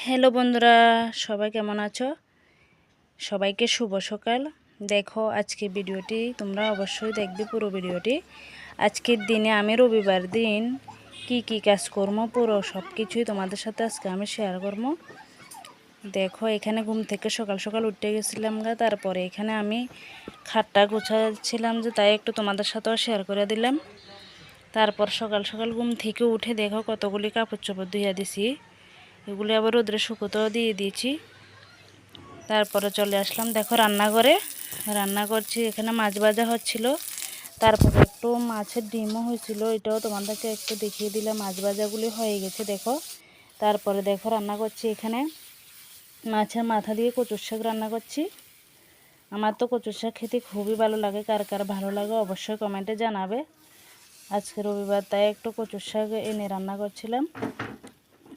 Hello বন্ধুরা, সবাই কেমন আছো? সবাইকে শুভ সকাল। দেখো আজকে ভিডিওটি তোমরা অবশ্যই দেখবে পুরো ভিডিওটি। আজকের দিনে আমি রবিবার দিন কি কাজ করবো পুরো সব কিছুই তোমাদের সাথে আজকে আমি শেয়ার করবো। দেখো এখানে ঘুম থেকে সকাল সকাল উঠে গেছিলাম তারপরে এখানে আমি খাটটা গুছাচ্ছিলাম যে তাই একটু তোমাদের সাথেও শেয়ার করে দিলাম। তারপর সকাল সকাল ঘুম থেকে উঠে দেখো কতগুলি কাপড় চোপড় ধুইয়া দিছি, এগুলি আবার রোদ্রে শুকোতেও দিয়ে দিয়েছি। তারপরে চলে আসলাম দেখো রান্নাঘরে, রান্না করছি। এখানে মাছ ভাজা হচ্ছিল, তারপরে একটু মাছের ডিমও হয়েছিল, এটাও তোমাদেরকে একটু দেখিয়ে দিলাম। মাছ ভাজাগুলি হয়ে গেছে দেখো। তারপরে দেখো রান্না করছি এখানে মাছের মাথা দিয়ে কচুর শাক রান্না করছি। আমার তো কচুর শাক খেতে খুবই ভালো লাগে, কার কার ভালো লাগে অবশ্যই কমেন্টে জানাবে। আজকে রবিবার তাই একটু কচুর শাক এনে রান্না করছিলাম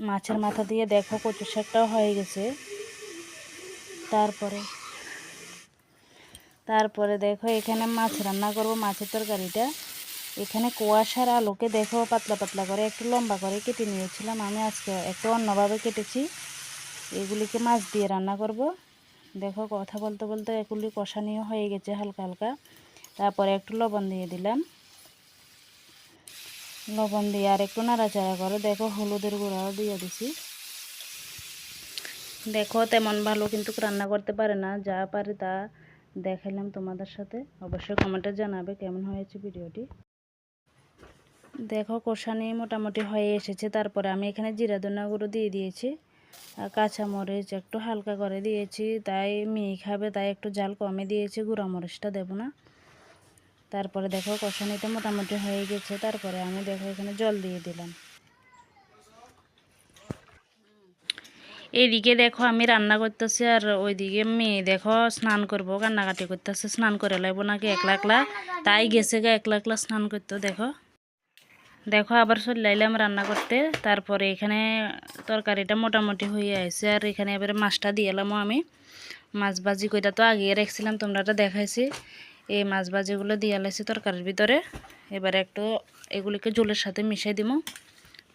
মাছের মাথা দিয়ে। দেখো কচুর শাকটাও হয়ে গেছে। তারপরে দেখো এখানে মাছ রান্না করব, মাছের তরকারিটা। এখানে কুয়াশার আলোকে দেখো পাতলা পাতলা করে একটু লম্বা করে কেটে নিয়েছিলাম আমি, আজকে একটু অন্যভাবে কেটেছি। এগুলিকে মাছ দিয়ে রান্না করব। দেখো কথা বলতে বলতে এগুলি কষানিও হয়ে গেছে হালকা হালকা। তারপরে একটু লবণ দিয়ে দিলাম, লবণ দিয়ে আর একটু নাড়াচাড়া করে দেখো হলুদের গুঁড়াও দিয়ে দিছি। দেখো তেমন ভালো কিন্তু রান্না করতে পারে না, যা পারে তা দেখালাম তোমাদের সাথে। অবশ্যই কমেন্টে জানাবে কেমন হয়েছে ভিডিওটি। দেখো কষানি মোটামুটি হয়ে এসেছে। তারপরে আমি এখানে জিরা ধনিয়া গুঁড়ো দিয়ে দিয়েছি, আর কাঁচামরিচ একটু হালকা করে দিয়েছি, তাই মেয়ে খাবে তাই একটু ঝাল কমে দিয়েছি, গুঁড়া মরিচটা দেবো না। তারপরে দেখো কষানিটা মোটামুটি হয়ে গেছে। তারপরে আমি দেখো এখানে জল দিয়ে দিলাম। এইদিকে দেখো আমি রান্না করতেছি, আর ওইদিকে মেয়ে দেখো স্নান করবো, কান্নাকাটি করতেছে। স্নান করে লাগবো নাকি একলা একলা, তাই গেছে একলা একলা স্নান করতে। দেখো দেখো আবার চলে আইলাম রান্না করতে। তারপরে এখানে তরকারিটা মোটামুটি হয়ে আছে, আর এখানে এবার মাছটা দিয়ে এলাম আমি। মাছ ভাজি কইটা তো আগে রেখেছিলাম, তোমরা দেখাইছি। এই মাছ ভাজিগুলো দিয়ে লাইছি তরকারির ভিতরে। এবার একটু এগুলিকে জলের সাথে মিশাই দিব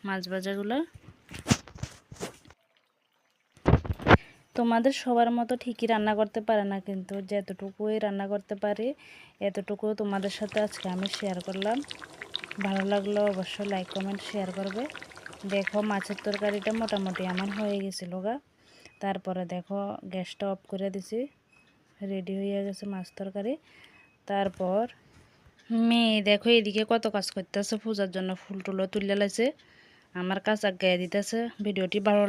মাছ ভাজাগুলো। তোমাদের সবার মতো ঠিকই রান্না করতে পারে না, কিন্তু যতটুকুই রান্না করতে পারি এতটুকু তোমাদের সাথে আজকে আমি শেয়ার করলাম। ভালো লাগলো অবশ্যই লাইক কমেন্ট শেয়ার করবে। দেখো মাছের তরকারিটা মোটামুটি আমার হয়ে গেছিল তারপরে দেখো গ্যাসটা অফ করে দিছি, রেডি হয়ে গেছে মাছ তরকারি। তারপর মেয়ে দেখো এদিকে কত কাজ করতেছে, পূজার জন্য ফুল টুলো তুলে লাইছে, আমার কাজ আগায় দিতেছে। ভিডিওটি ভালো